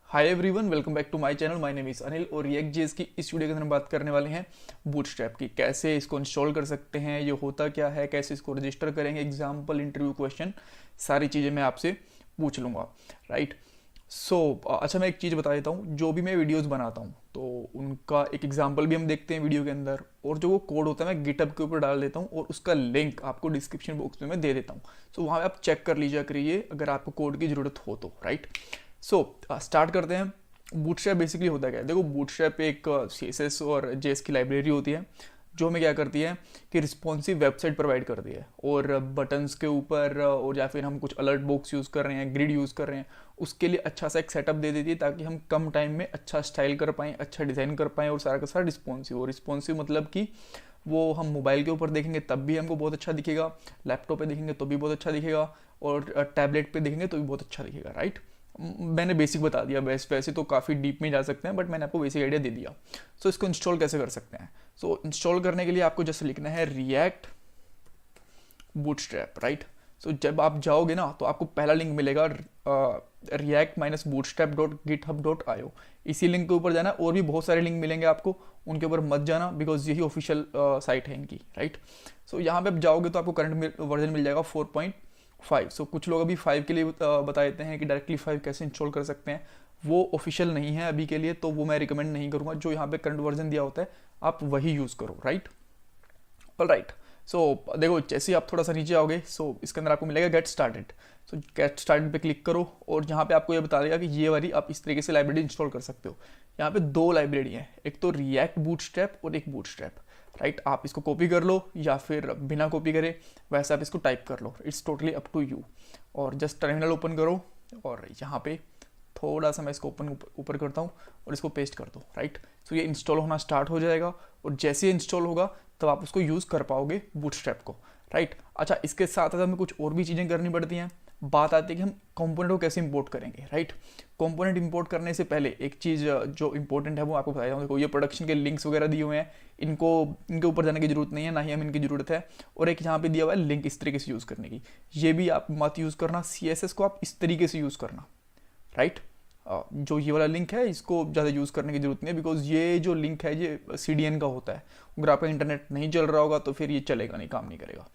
Hi everyone, welcome back to my channel. My name is Anil और React JS की इस video के अंदर हम बात करने वाले हैं बूटस्ट्रैप की। कैसे इसको इंस्टॉल कर सकते हैं, ये होता क्या है, कैसे इसको रजिस्टर करेंगे, एग्जाम्पल, इंटरव्यू क्वेश्चन, सारी चीज़ें मैं आपसे पूछ लूँगा। राइट। सो अच्छा, मैं एक चीज़ बता देता हूँ। जो भी मैं वीडियोज़ बनाता हूँ तो उनका एक एग्जाम्पल भी हम देखते हैं वीडियो के अंदर, और जो वो कोड होता है मैं गिटहब के ऊपर डाल देता हूँ और उसका लिंक आपको डिस्क्रिप्शन बॉक्स में मैं दे देता हूँ। सो वहाँ पे आप चेक कर लीजिए करिए अगर आपको कोड की ज़रूरत हो तो। राइट। सो स्टार्ट करते हैं। बूटस्ट्रैप बेसिकली होता क्या है, देखो बूटस्ट्रैप एक CSS और JS की लाइब्रेरी होती है जो हमें क्या करती है कि रिस्पॉन्सिव वेबसाइट प्रोवाइड करती है, और बटन्स के ऊपर और या फिर हम कुछ अलर्ट बॉक्स यूज़ कर रहे हैं, ग्रिड यूज़ कर रहे हैं, उसके लिए अच्छा सा एक सेटअप दे देती है ताकि हम कम टाइम में अच्छा स्टाइल कर पाएँ, अच्छा डिज़ाइन कर पाएँ, और सारा का सारा रिस्पॉन्सिव। और रिस्पॉन्सिव मतलब कि वो हम मोबाइल के ऊपर देखेंगे तब भी हमको बहुत अच्छा दिखेगा, लैपटॉप पे देखेंगे तो भी बहुत अच्छा दिखेगा, और टैबलेट पे देखेंगे तो भी बहुत अच्छा दिखेगा। राइट। मैंने बेसिक बता दिया, वैसे तो काफ़ी डीप में जा सकते हैं बट मैंने आपको बेसिक आइडिया दे दिया। सो इसको इंस्टॉल कैसे कर सकते हैं। सो इंस्टॉल करने के लिए आपको जस्ट लिखना है रिएक्ट बूटस्ट्रैप। राइट। सो जब आप जाओगे ना तो आपको पहला लिंक मिलेगा react-bootstrap.github.io। इसी लिंक के ऊपर जाना, और भी बहुत सारे लिंक मिलेंगे आपको, उनके ऊपर मत जाना बिकॉज यही ऑफिशियल साइट है इनकी। राइट। सो यहाँ पे आप जाओगे तो आपको करंट वर्जन मिल जाएगा 4.5। सो कुछ लोग अभी 5 के लिए बता देते हैं कि डायरेक्टली 5 कैसे इंस्टॉल कर सकते हैं। वो ऑफिशियल नहीं है अभी के लिए, तो वो मैं रिकमेंड नहीं करूँगा। जो यहाँ पे करंट वर्जन दिया होता है आप वही यूज़ करो। राइट। All right. सो देखो, जैसे ही आप थोड़ा सा नीचे आओगे इसके अंदर आपको मिलेगा गेट स्टार्टेड। सो गेट स्टार्टेड पे क्लिक करो और यहाँ पे आपको ये बता देगा कि ये वाली आप इस तरीके से लाइब्रेरी इंस्टॉल कर सकते हो। यहाँ पे दो लाइब्रेरी हैं, एक तो रिएक्ट बूटस्ट्रैप और एक बूटस्ट्रैप। राइट। आप इसको कॉपी कर लो या फिर बिना कॉपी करे वैसे आप इसको टाइप कर लो, it's totally up to you. और जस्ट टर्मिनल ओपन करो और यहाँ पे थोड़ा सा मैं इसको ऊपर करता हूँ और इसको पेस्ट कर दो। राइट। सो ये इंस्टॉल होना स्टार्ट हो जाएगा, और जैसे ही इंस्टॉल होगा तब आप उसको यूज़ कर पाओगे बूटस्ट्रैप को। राइट। अच्छा, इसके साथ साथ हमें कुछ और भी चीज़ें करनी पड़ती हैं। बात आती है कि हम कंपोनेंट को कैसे इंपोर्ट करेंगे। राइट। कंपोनेंट इंपोर्ट करने से पहले एक चीज़ जो इंपॉर्टेंट है वो आपको बताया हूँ। देखो, ये प्रोडक्शन के लिंक्स वगैरह दिए हुए हैं, इनको इनके ऊपर जाने की जरूरत नहीं है, ना ही हमें इनकी ज़रूरत है। और एक यहाँ पे दिया हुआ है लिंक इस तरीके से यूज़ करने की, ये भी आप मत यूज़ करना। CSS को आप इस तरीके से यूज़ करना। राइट। जो ये वाला लिंक है इसको ज़्यादा यूज़ करने की ज़रूरत नहीं है बिकॉज ये जो लिंक है ये CDN का होता है। अगर आपका इंटरनेट नहीं चल रहा होगा तो फिर ये चलेगा नहीं, काम नहीं करेगा।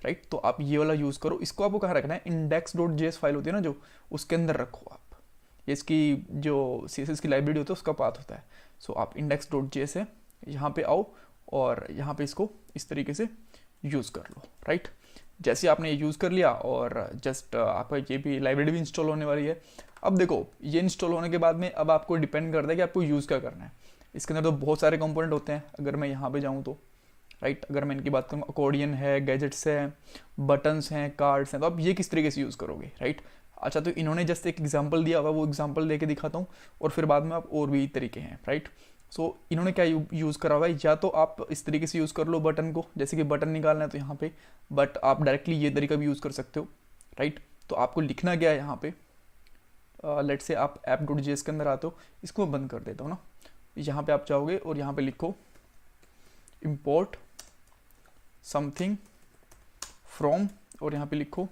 राइट। तो आप ये वाला यूज़ करो। इसको आपको कहाँ रखना है, index.js फाइल होती है ना जो, उसके अंदर रखो आप। ये इसकी जो CSS की लाइब्रेरी होती है उसका पाथ होता है। सो आप index.js है, यहाँ पे आओ और यहाँ पे इसको इस तरीके से यूज़ कर लो। राइट। जैसे आपने ये यूज़ कर लिया और जस्ट आपका ये भी लाइब्रेरी भी इंस्टॉल होने वाली है। अब देखो, ये इंस्टॉल होने के बाद में अब आपको डिपेंड करता है कि आपको यूज़ क्या करना है। इसके अंदर तो बहुत सारे कंपोनेंट होते हैं। अगर मैं यहाँ पे जाऊँ तो राइट, अगर मैं इनकी बात करूँ, अकॉर्डियन है, गैजेट्स है, बटन्स हैं, कार्ड्स हैं, तो आप ये किस तरीके से यूज़ करोगे। राइट। अच्छा, तो इन्होंने जस्ट एक एग्जाम्पल दिया हुआ, वो एग्जाम्पल लेके दिखाता हूँ और फिर बाद में आप और भी तरीके हैं। राइट। सो इन्होंने क्या यूज़ करा हुआ है, या तो आप इस तरीके से यूज़ कर लो बटन को, जैसे कि बटन निकालना है तो यहाँ पे, बट आप डायरेक्टली ये तरीका भी यूज़ कर सकते हो। राइट। तो आपको लिखना क्या है यहाँ पे, लेट से आप app.js के अंदर आते हो, इसको मैं बंद कर देता हूँ ना। यहाँ पे आप जाओगे और यहाँ पे लिखो import समथिंग फ्रॉम, और यहाँ पे लिखो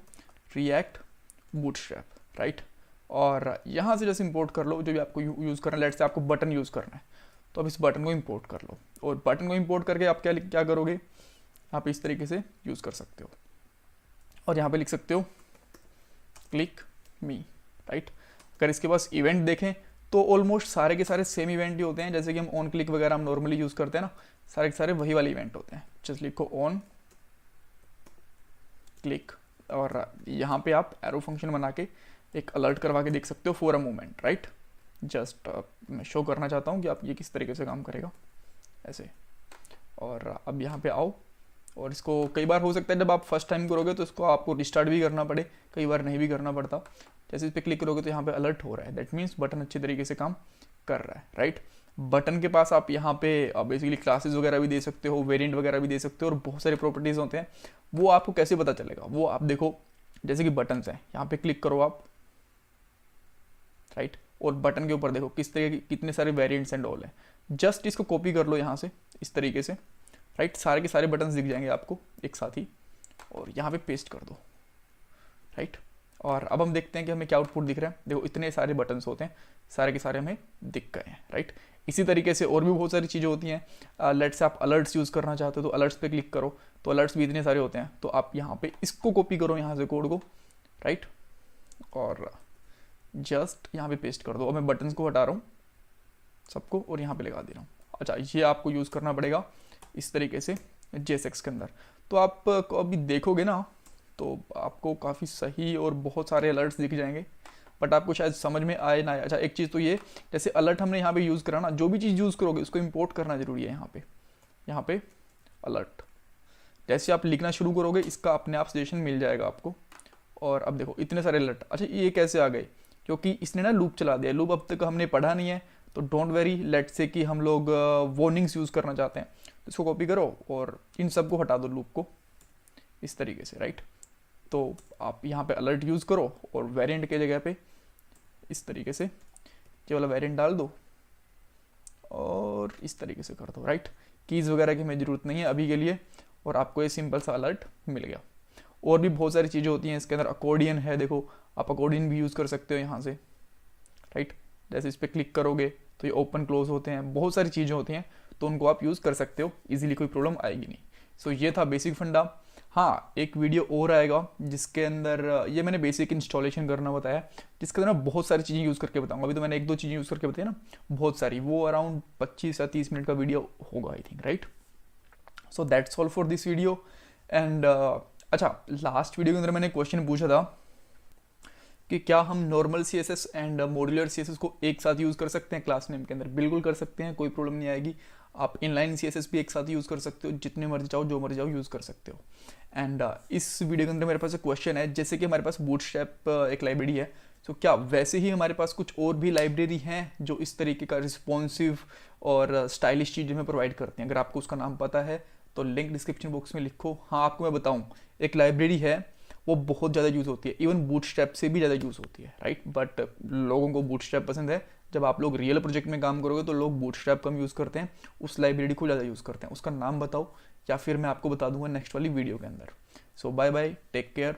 रिएक्ट बूटस्ट्रैप। राइट। और यहाँ से जैसे इंपोर्ट कर लो जो भी आपको यूज़ करना है। लेट से आपको बटन यूज़ करना है तो अब इस बटन को इंपोर्ट कर लो, और बटन को इंपोर्ट करके आप क्या क्या करोगे, आप इस तरीके से यूज़ कर सकते हो और यहाँ पे लिख सकते हो क्लिक मी। राइट। अगर इसके पास इवेंट देखें तो ऑलमोस्ट सारे के सारे सेम इवेंट ही होते हैं, जैसे कि हम ऑन क्लिक वगैरह हम नॉर्मली यूज़ करते हैं ना, सारे के सारे वही वाले इवेंट होते हैं। जस्ट लिखो ऑन क्लिक, और यहाँ पे आप एरो फंक्शन बना के एक अलर्ट करवा के देख सकते हो for a moment. Right. Just मैं शो करना चाहता हूँ कि आप ये किस तरीके से काम करेगा ऐसे। और अब यहाँ पे आओ, और इसको कई बार हो सकता है जब आप फर्स्ट टाइम करोगे तो इसको आपको रिस्टार्ट भी करना पड़े, कई बार नहीं भी करना पड़ता। जैसे इस पर क्लिक करोगे तो यहाँ पे अलर्ट हो रहा है, दैट मीन्स बटन अच्छे तरीके से काम कर रहा है। राइट। बटन के पास आप यहाँ पे बेसिकली क्लासेस वगैरह भी दे सकते हो, वेरिएंट वगैरह भी दे सकते हो, और बहुत सारे प्रॉपर्टीज़ होते हैं। वो आपको कैसे पता चलेगा, वो आप देखो, जैसे कि बटन्स हैं, यहाँ पे क्लिक करो आप। राइट। और बटन के ऊपर देखो किस तरह की कितने सारे वेरिएंट्स एंड ऑल हैं। जस्ट इसको कॉपी कर लो यहाँ से इस तरीके से। राइट। सारे के सारे बटन्स दिख जाएंगे आपको एक साथ ही, और यहाँ पे पेस्ट कर दो। राइट। और अब हम देखते हैं कि हमें क्या आउटपुट दिख रहा है। देखो इतने सारे बटन्स होते हैं, सारे के सारे हमें दिख गए हैं, राइट। इसी तरीके से और भी बहुत सारी चीज़ें होती हैं। लेट्स से आप अलर्ट्स यूज़ करना चाहते हो तो अलर्ट्स पे क्लिक करो, तो अलर्ट्स भी इतने सारे होते हैं। तो आप यहाँ पे इसको कॉपी करो यहाँ से कोड को, राइट, और जस्ट यहाँ पे पेस्ट कर दो। अब मैं बटन्स को हटा रहा हूँ सबको और यहाँ पे लगा दे रहा हूँ। अच्छा, ये आपको यूज़ करना पड़ेगा इस तरीके से JSX के अंदर। तो आप अभी देखोगे ना तो आपको काफ़ी सही और बहुत सारे अलर्ट्स दिख जाएंगे, बट आपको शायद समझ में आए ना आए। अच्छा, एक चीज़ तो ये, जैसे अलर्ट हमने यहाँ पे यूज़ करा ना, जो भी चीज़ यूज़ करोगे उसको इंपोर्ट करना जरूरी है। यहाँ पे अलर्ट जैसे आप लिखना शुरू करोगे इसका अपने आप सजेशन मिल जाएगा आपको। और अब देखो इतने सारे अलर्ट। अच्छा, ये कैसे आ गए? क्योंकि इसने ना लूप चला दिया। लूप अब तक हमने पढ़ा नहीं है, तो डोंट वेरी, लेट से कि हम लोग वार्निंग्स यूज़ करना चाहते हैं, तो इसको कॉपी करो और इन सब को हटा दो लूप को इस तरीके से, राइट। तो आप यहाँ पे अलर्ट यूज़ करो और वेरिएंट के जगह पे इस तरीके से ये वाला वेरिएंट डाल दो और इस तरीके से कर दो, राइट। कीज़ वगैरह की हमें ज़रूरत नहीं है अभी के लिए, और आपको ये सिंपल सा अलर्ट मिल गया। और भी बहुत सारी चीज़ें होती हैं इसके अंदर। अकॉर्डियन है, देखो आप अकॉर्डियन भी यूज़ कर सकते हो यहाँ से, राइट। जैसे इस पर क्लिक करोगे तो ये ओपन क्लोज होते हैं, बहुत सारी चीज़ें होती हैं, तो उनको आप यूज़ कर सकते हो इजीली, कोई प्रॉब्लम आएगी नहीं। सो ये था बेसिक फंडा। हाँ, एक वीडियो और आएगा जिसके अंदर ये मैंने बेसिक इंस्टॉलेशन करना बताया, जिसके अंदर बहुत सारी चीज़ें यूज़ करके बताऊंगा। अभी तो मैंने 1-2 चीज़ें यूज़ करके बताई ना, बहुत सारी, वो अराउंड 25 या 30 मिनट का वीडियो होगा I think, right. So that's all for this video. And अच्छा, लास्ट वीडियो के अंदर मैंने क्वेश्चन पूछा था कि क्या हम normal CSS and modular CSS को एक साथ यूज़ कर सकते हैं क्लास नेम के अंदर? बिल्कुल कर सकते हैं, कोई प्रॉब्लम नहीं आएगी। आप इनलाइन CSS भी एक साथ यूज़ कर सकते हो, जितने मर्जी चाहो, जो मर्जी चाहो यूज़ कर सकते हो। एंड इस वीडियो के अंदर मेरे पास एक क्वेश्चन है, जैसे कि हमारे पास बूटस्ट्रैप एक लाइब्रेरी है, तो क्या वैसे ही हमारे पास कुछ और भी लाइब्रेरी हैं जो इस तरीके का रिस्पॉन्सिव और स्टाइलिश चीज़ें हमें प्रोवाइड करती हैं? अगर आपको उसका नाम पता है तो लिंक डिस्क्रिप्शन बॉक्स में लिखो। हाँ, आपको मैं बताऊँ, एक लाइब्रेरी है वो बहुत ज़्यादा यूज़ होती है, इवन बूटस्ट्रैप से भी ज़्यादा यूज़ होती है, राइट। बट लोगों को बूटस्ट्रैप पसंद है। जब आप लोग रियल प्रोजेक्ट में काम करोगे तो लोग बूटस्ट्रैप कम यूज़ करते हैं, उस लाइब्रेरी को ज़्यादा यूज़ करते हैं। उसका नाम बताओ या फिर मैं आपको बता दूंगा नेक्स्ट वाली वीडियो के अंदर। सो बाय बाय, टेक केयर।